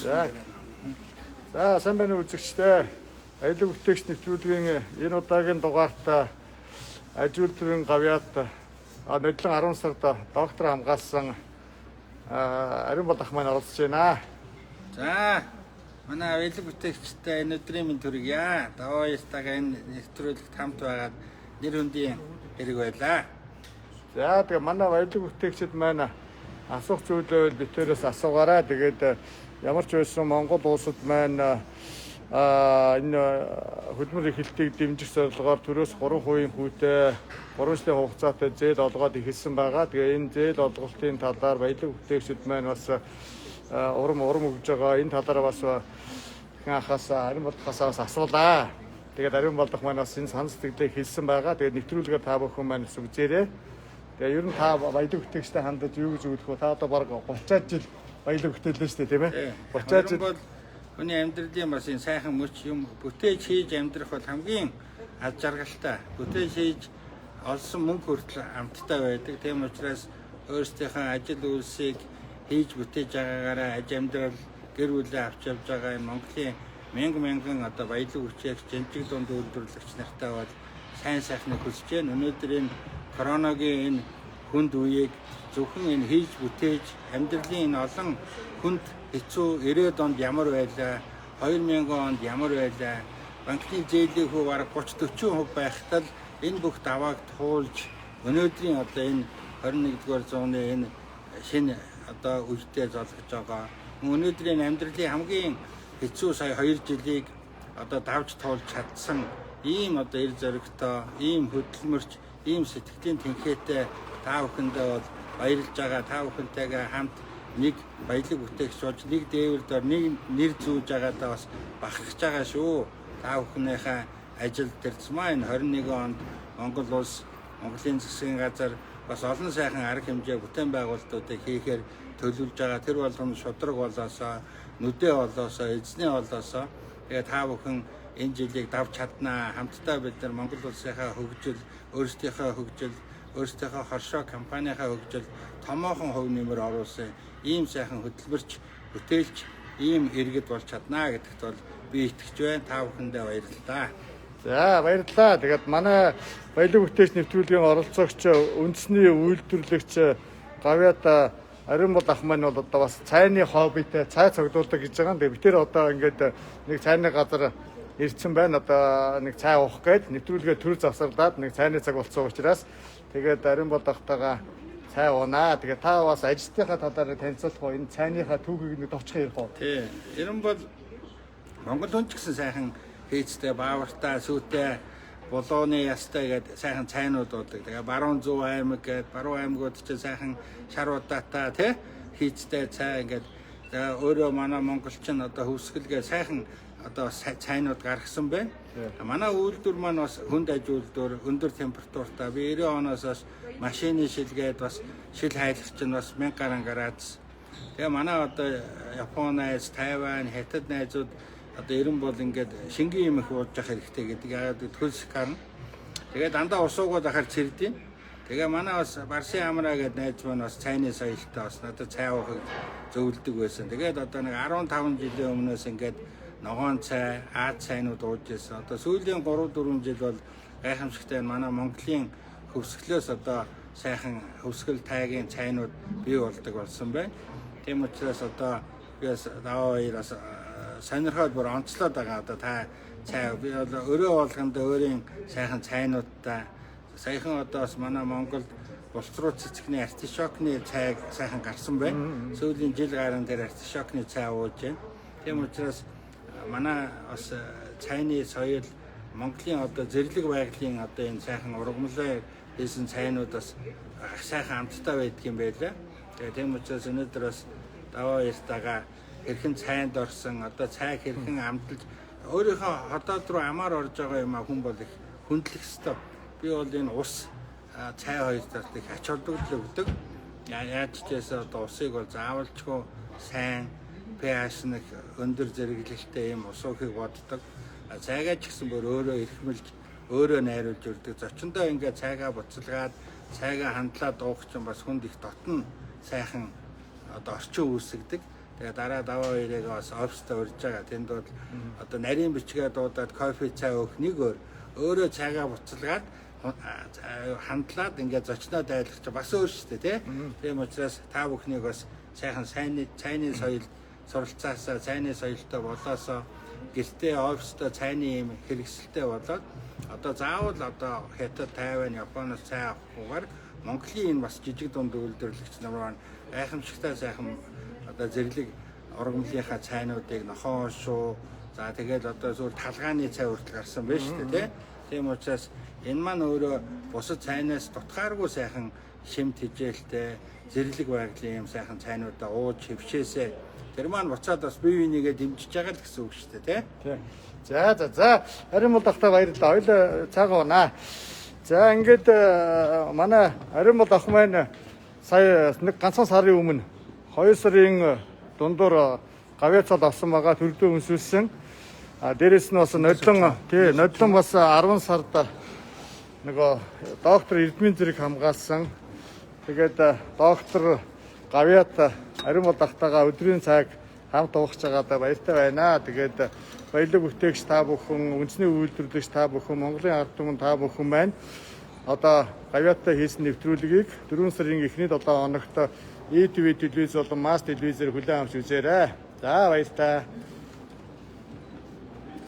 За. За сайн байна уу үзэгчдээ. Аялал бүтээгч нэвтрүүлгийн энэ удаагийн дугаартаа аж үйлдвэрийн гавьяат нодлон 10 сард доктор хамгаалсан Ариун бол ах маань оролцож байна. За манай аялал бүтээгчтэй энэ өдрийн мэнд хүргье. Даваа ястагаа энэ нэвтрүүлэгт хамт байгаад нэр хүндийн хэрэг байлаа. За тэгээ манай аялал бүтээгчид маань асуух зүйлээ битээрээс асуугаарай. Тэгээд ямар ч байсан Монгол улсад маань энэ хөдөлмөр эрхлэлтийг дэмжих зорилгоор төрөөс 3% хүүтэй 3 жилийн хугацаатай зээл олгоод эхэлсэн байгаа. Тэгээ энэ зээл олголтын талаар аялал бүтээгчид маань бас урам өгж байгаа. Энэ талаар бас хахаас Ариун болдохоос бас асуулаа. Тэгээд Ариун болдох маань бас энэ санал сэтгэлээ хэлсэн байгаа. Тэгээд нэвтрүүлгээр та бүхэн маань сүгзээрээ. Тэгээ ер нь та аялал бүтээгчтэй хандаж юу гэж өгөх вэ? Та одоо баг 30 жил аялал бүтээлээ шүү дээ, тийм ээ? 30 жил бол хүний амьдралын бас энэ сайхан мөч юм бүтээж хийж амьдрах бол хамгийн аз жаргалтай. Бүтээж хийж олсон мөнгө хүртэл амттай байдаг. Тийм учраас өөрсдийнхөө ажил үйлсийг хийж бүтээж байгаагаараа аж амьдрал гэр бүлээ авч явж байгаа энэ Монголын мянган одоо аялал бүтээгч жинжиг дунд үйлдвэрлэгч нартай бол сайн сайхныг хүсэж байна. Өнөөдөр энэ коронавигийн энэ хүнд үеийг зөвхөн энэ хийж бүтээж амьдралын энэ олон хүнд хэцүү 90-ад онд ямар байлаа, 2000 онд ямар байлаа, банкны зээлийн хүү бараг 30-40% байхтаа л энэ бүх давааг туулж өнөөдрийн одоо энэ 21-р зууны энэ шинэ одоо үедээ золгож байгаа. Өнөөдрийн амьдралын хамгийн хэцүү сая 2 жилийг одоо давж туулж чадсан ийм одоо эр зоригтой, ийм хөдөлмөрч, ийм сэтгэлийн тэнхээтэй та бүхэндээ бол баярлж байгаа. Та бүхэнтэйгээ хамт нэг аялал бүтээгч болж нэг дээвэр дор нэг нэр зүүж байгаадаа бас бахархж байгаа шүү. Та бүхнийхээ ажил төрцмаа энэ 21 онд Монгол улс, Монголын засгийн газар бас олон сайхан арга хэмжээ бүтээн байгуулалтуудыг хийхээр төлөвлөж байгаа. Тэр болгоно шудраг болоосоо, нүдэ болоосоо, эзний болоосоо тэгээ та бүхэн энэ жилийг давж чаднаа. Хамтдаа бид нар Монгол улсынхаа хөгжил, өөрсдийнхөө хөгжил, өөрсдийнхөө хоршоо компанийнхаа хөгжил томоохон хувь нэмэр оруулсан ийм сайхан хөтөлбөрч, бүтээлч ийм иргэд болж чаднаа гэдэгт бол би итгэж байна. Та бүхэндээ баярлалаа. За баярлалаа. Тэгээд манай аялал бүтээгч нэвтрүүлгийн оролцогч үндэсний үйлдвэрлэгч гавьяат Ариун бол ах маань бол одоо бас цайны хоббитэй цай цогдуулдаг гэж байгаа. Тэгээд битэр одоо ингээд нэг цайны газар ирсэн байна. Одоо нэг цай уух гээд нэвтрүүлгээ төр завсарлаад нэг цайны цаг болсон учраас тэгээд Ариун бол ахтайгаа цай уунаа. Тэгээд та бас ажилтныхаа талаар танилцуулах уу? Энэ цайныхаа түүхийг нэг товчхон ярих уу? Тий. Ерөн бол Монгол хүн ч гэсэн сайхан хийцтэй, баавартай, сүйтэй, булууны ястай гэдэг сайхан цайнууд уудаг. Тэгээ баруун зүүн аймаг гэдэг баруун аймагуд ч сайхан шар удаатай тий хийцтэй цай ингээд өөрөө манай монголчин одоо хөвсгөлгээ сайхан одоо цайнууд гаргасан байна. Манай үйлдвэр маань бас хүнд аж үйлдвэр, өндөр температуртай. Би 90 оноос хойш машины шилгээд бас шил хайлах чинь бас 1000 гаруй градус. Тэгээ манай одоо Япониас, Тайвань, Хятад найзууд одоо ерөн бол ингээд шингийн юм их ууж явах хэрэгтэй гэдэг. Яагаад төлс карна. Тэгээ дандаа усуугаад ахаар цэрдیں۔ Тэгээ манай бас Барсын амраа гэдэг найз маань бас цайны соёлтой бас надад цай уухыг зөвлөдөг байсан. Тэгээд одоо нэг 15 жилийн өмнөөс ингээд ногоон цай, Аз цайнууд ууж ирсэн. Одоо сүүлийн 3-4 жил бол гайхамшигтай манай Монголын хөвсгөлөөс одоо сайхан хөвсгөл тайгийн цайнууд бий болдог болсон байна. Тийм учраас одоо би бас даваа хоёроос сонирхоод бүр онцлоод байгаа. Одоо та цай би бол өрөө болгонд өөрийн сайхан цайнуудтай саяхан одоо бас манай Монголд бултруу цэцэгний артишокны цайг сайхан гарсан байна. Сүүлийн жил гарan дээр артишокны цай ууж байна. Тийм учраас манай бас цайны соёл Монголын одоо зэрлэг байгалийн одоо энэ сайхан ургамлын хийсэн цайнууд бас сайхан амттай байдаг юм байлаа. Тэгээ тийм учраас өнөөдөр бас даваа яртаага хэрхэн цайнд орсон одоо цай хэрхэн амталж өөрийнхөө хотод руу амаар орж байгаа юм а хүн бол их хүндлэх ёстой. Би бол энэ ус цай хоёр талд их ач холбогдол өгдөг. Яаж ч гэсэн одоо усыг бол заавалчгүй сайн pH нэг өндөр зэрэглэлтэй юм ус уухыг боддог. Цайгаа ч гэсэн бүр өөрөө эрхмэлж өөрөө найруулж өрдөг. Зочиндоо ингээд цайгаа буцалгаад цайгаа хандлаад уух чинь бас хүнд их дотн сайхан одоо орчин үүсгдэг. Тэгээ дараа даваа хоёрыг бас оффистаа урьж байгаа. Тэнд бол одоо нарийн бичгээ дуудаад кофе цай өгөх нэг өөрөө цайгаа буцалгаад хандлаад ингээд зочноо дайлгах чи бас өөр шүү дээ тий. Тийм учраас та бүхнийг бас сайхан цайны соёл суралцаасаа цайны соёлтой болоосоо гэртээ оффистоо цайны юм хэрэгсэлтэй болоод одоо заавал одоо Хятад, Тайвань, Японоос цай авахгүйгээр Монголын энэ бас жижиг дунд үйлдвэрлэгч нар гайхамшигтай сайхан одоо зэрлэг ургамлынхаа цайнуудыг нохоо шүү. За тэгэл одоо зөвхөн талгааны цай хүртэл гарсан байна шүү дээ тий. Тийм учраас энэ маань өөрөө бусад цайнаас дутгааргүй сайхан шимт хижээлтэй зэрлэг байгалийн юм сайхан цайнуудаа ууж хөвшөөсэй. Тэр маань буцаад бас бие бинийгээ дэмжиж байгаа л гэсэн үг шүү дээ тий. За. Харин бол тахта баярлалаа. Хоёул цаагаа унаа. За ингээд манай Харин бол ах маань сая нэг ганцхан сарын өмнө 2 сарын дундуур гавьяцаад авсан байгаа төрдөө өнсүүлсэн. Дээрэс нь бас нодлон бас 10 сард нөгөө доктор Эрдмийн зэрэг хамгаалсан. Тэгээд доктор гавьяат Харин бол тахтагаа өдрийн цаг хамт уугч байгаадаа баяртай байна. Тэгээд баялаг бүтээгч та бүхэн, үндэсний үйлдвэрлэгч та бүхэн, Монголын ард түмэн та бүхэн байна. Одоо гавьяаттай хийсэн нэвтрүүлгийг 4 сарын эхний 7 хоногт ETV телевиз болон Mass телевизээр хүлээн авч үзээрэй. За баярлалаа.